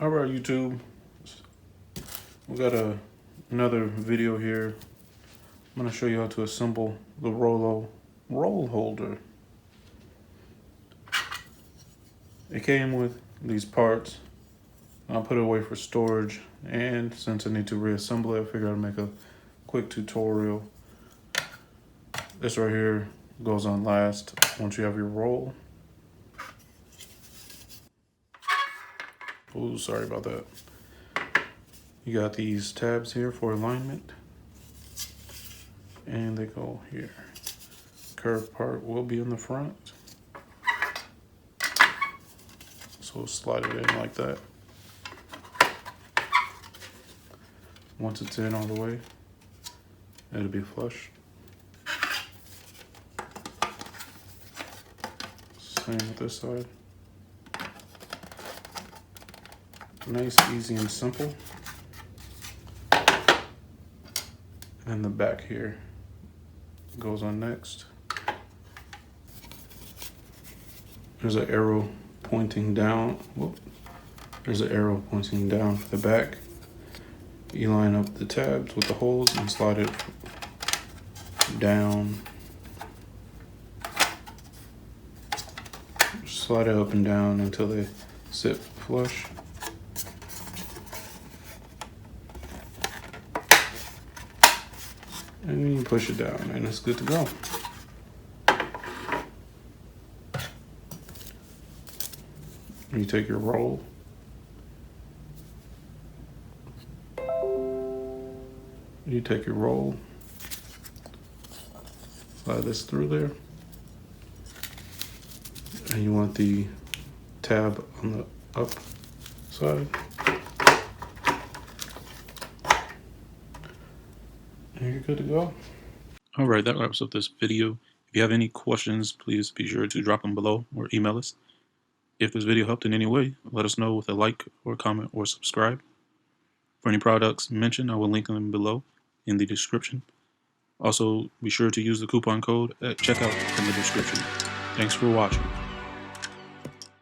Alright, YouTube, we got another video here. I'm going to show you how to assemble the Rollo roll holder. It came with these parts. I'll put it away for storage, and since I need to reassemble it, I figured I'd make a quick tutorial. This right here goes on last once you have your roll. Oh, sorry about that. You got these tabs here for alignment, and they go here. Curved part will be in the front, so slide it in like that. Once it's in all the way, it'll be flush. Same with this side. Nice, easy, and simple. And the back here goes on next. There's an arrow pointing down. Whoop. There's an arrow pointing down for the back. You line up the tabs with the holes and slide it down. Slide it up and down until they sit flush. And you push it down and it's good to go. You take your roll. You take your roll. Slide this through there. And you want the tab on the up side. And you're good to go. All right, that wraps up this video. If you have any questions, please be sure to drop them below or email us. If this video helped in any way, let us know with a like or comment or subscribe. For any products mentioned, I will link them below in the description. Also, be sure to use the coupon code at checkout in the description. Thanks for watching.